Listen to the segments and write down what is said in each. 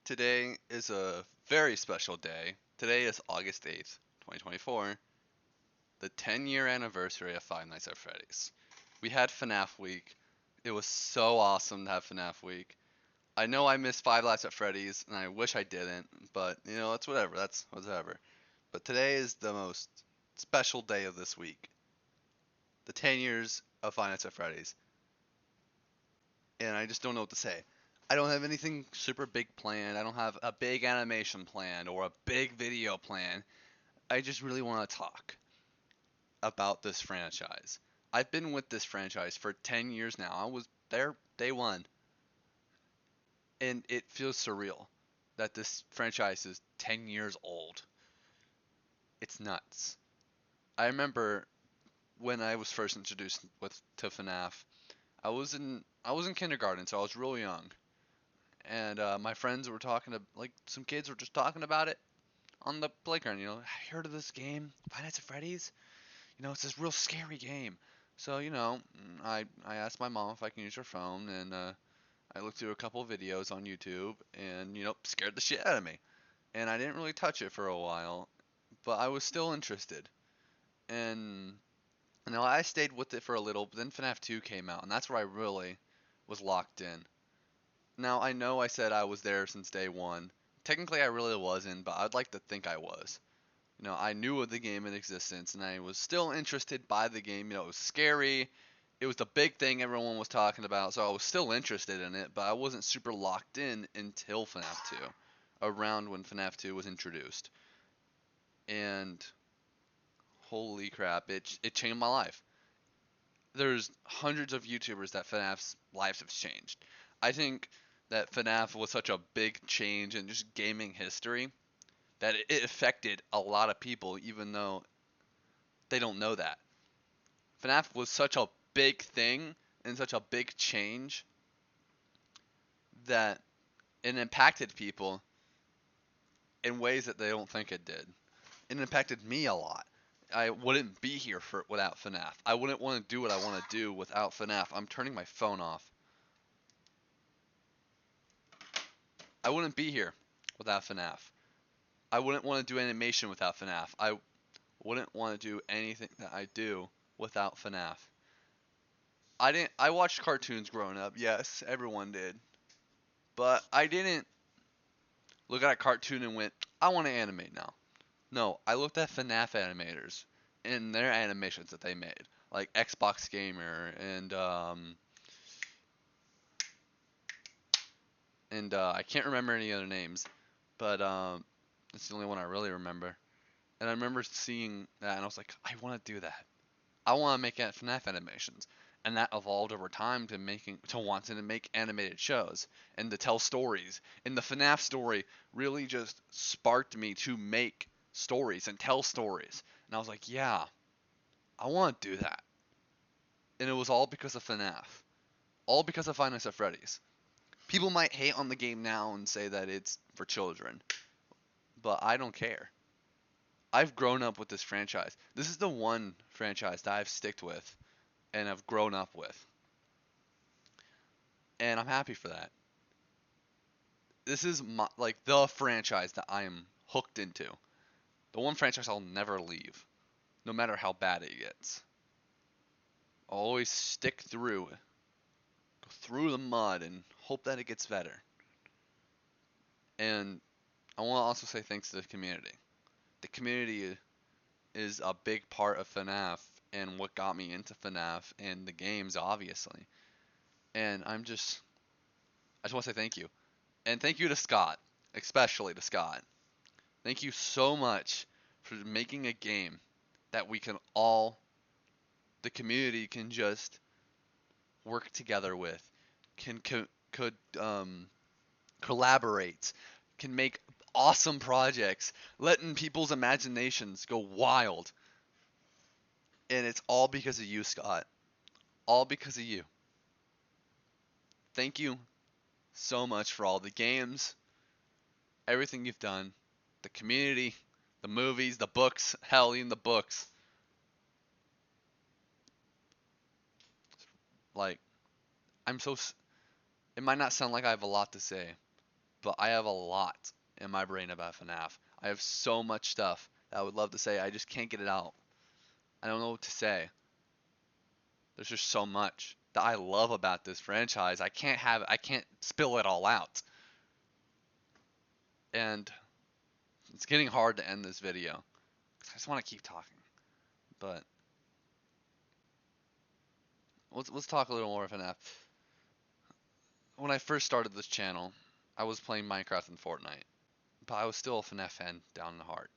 Today is a very special day. Today is August 8th, 2024, the 10-year anniversary of Five Nights at Freddy's. We had FNAF week. It was so awesome to have FNAF week. I know I missed Five Nights at Freddy's, and I wish I didn't, but that's whatever. That's whatever. But today is the most special day of this week. The 10 years of Five Nights at Freddy's. And I just don't know what to say. I don't have anything super big planned. I don't have a big animation planned or a big video plan. I just really want to talk about this franchise. I've been with this franchise for 10 years now. I was there day one. And it feels surreal that this franchise is 10 years old. It's nuts. I remember when I was first introduced to FNAF. I was in kindergarten, so I was real young. And my friends were talking to, like, some kids were just talking about it on the playground. I heard of this game, Five Nights at Freddy's. It's this real scary game. So I asked my mom if I can use her phone, and I looked through a couple of videos on YouTube, and scared the shit out of me. And I didn't really touch it for a while, but I was still interested. And I stayed with it for a little, but then FNAF 2 came out, and that's where I really was locked in. Now, I know I said I was there since day one. Technically, I really wasn't, but I'd like to think I was. I knew of the game in existence, and I was still interested by the game. It was scary. It was the big thing everyone was talking about, so I was still interested in it, but I wasn't super locked in until FNAF 2, around when FNAF 2 was introduced. And holy crap, it changed my life. There's hundreds of YouTubers that FNAF's lives have changed. I think that FNAF was such a big change in just gaming history that it affected a lot of people, even though they don't know that. FNAF was such a big thing and such a big change that it impacted people in ways that they don't think it did. It impacted me a lot. I wouldn't be here without FNAF. I wouldn't want to do what I want to do without FNAF. I'm turning my phone off. I wouldn't be here without FNAF. I wouldn't want to do animation without FNAF. I wouldn't want to do anything that I do without FNAF. I watched cartoons growing up. Yes, everyone did. But I didn't look at a cartoon and went, I want to animate now. No, I looked at FNAF animators and their animations that they made, like Xbox Gamer and I can't remember any other names, but it's the only one I really remember. And I remember seeing that, and I was like, I want to do that. I want to make FNAF animations, and that evolved over time to wanting to make animated shows and to tell stories. And the FNAF story really just sparked me to make stories and tell stories. And I was like, yeah, I want to do that. And it was all because of FNAF, all because of Five Nights at Freddy's. People might hate on the game now and say that it's for children, but I don't care. I've grown up with this franchise. This is the one franchise that I've sticked with and have grown up with. And I'm happy for that. This is the franchise that I am hooked into. The one franchise I'll never leave, no matter how bad it gets. I'll always stick through, go through the mud, and hope that it gets better. And I want to also say thanks to the community. The community is a big part of FNAF and what got me into FNAF and the games, obviously. And I just want to say thank you. And thank you to Scott, especially to Scott. Thank you so much for making a game that the community can just work together with, could collaborate, can make awesome projects, letting people's imaginations go wild. And it's all because of you, Scott. All because of you. Thank you so much for all the games, everything you've done, the community, the movies, the books, hell, even the books. Like, it might not sound like I have a lot to say, but I have a lot in my brain about FNAF. I have so much stuff that I would love to say. I just can't get it out. I don't know what to say. There's just so much that I love about this franchise. I can't spill it all out. And it's getting hard to end this video. 'Cause I just want to keep talking. But let's talk a little more of FNAF. When I first started this channel, I was playing Minecraft and Fortnite, but I was still a FNAF fan down in the heart.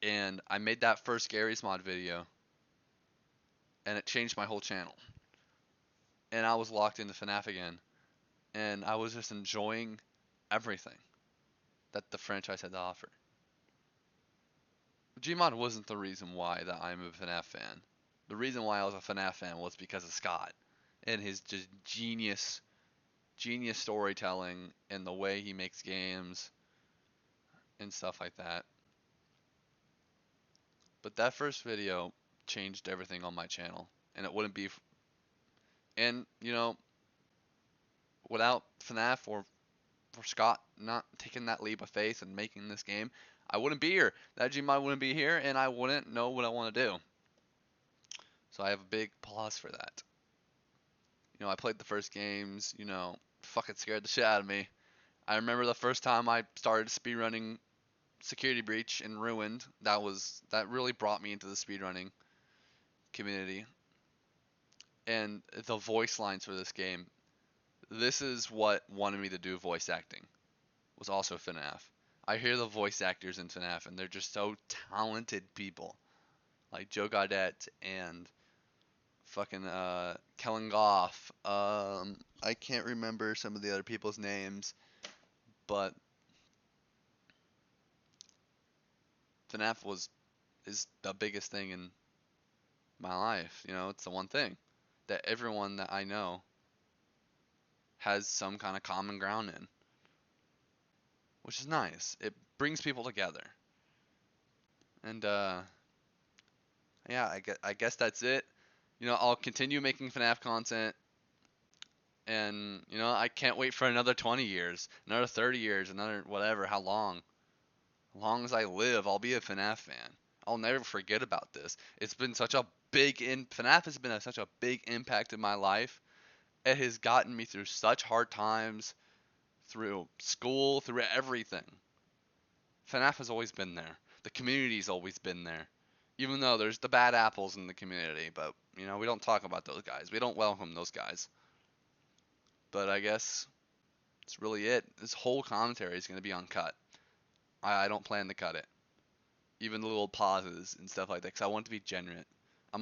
And I made that first Gary's Mod video, and it changed my whole channel. And I was locked into FNAF again, and I was just enjoying everything that the franchise had to offer. Gmod wasn't the reason why that I'm a FNAF fan. The reason why I was a FNAF fan was because of Scott and his just genius storytelling and the way he makes games and stuff like that. But that first video changed everything on my channel, and it wouldn't be. And without FNAF or for Scott not taking that leap of faith and making this game, I wouldn't be here. That Gmod wouldn't be here, and I wouldn't know what I want to do. So I have a big pause for that. I played the first games. Fucking scared the shit out of me. I remember the first time I started speedrunning Security Breach and Ruined. That really brought me into the speedrunning community. And the voice lines for this game. This is what wanted me to do voice acting. Was also FNAF. I hear the voice actors in FNAF, and they're just so talented people, like Joe Gaudette and fucking Kellen Goff. I can't remember some of the other people's names, but FNAF is the biggest thing in my life. It's the one thing that everyone that I know has some kind of common ground in, which is nice. It brings people together. And yeah, I guess that's it. I'll continue making FNAF content, and I can't wait for another 20 years, another 30 years, another whatever, how long. As long as I live, I'll be a FNAF fan. I'll never forget about this. It's been such a FNAF has been such a big impact in my life. It has gotten me through such hard times, through school, through everything. FNAF has always been there. The community's always been there. Even though there's the bad apples in the community, but we don't talk about those guys. We don't welcome those guys. But I guess that's really it. This whole commentary is going to be uncut. I don't plan to cut it. Even the little pauses and stuff like that, because I want it to be genuine. I'm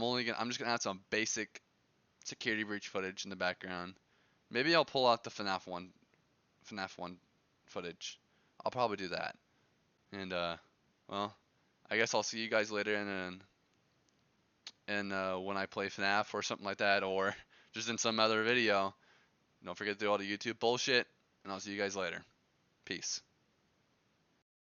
just gonna add some basic security breach footage in the background. Maybe I'll pull out the FNAF 1 footage. I'll probably do that. And well, I guess I'll see you guys later and when I play FNAF or something like that, or just in some other video. Don't forget to do all the YouTube bullshit, and I'll see you guys later. Peace.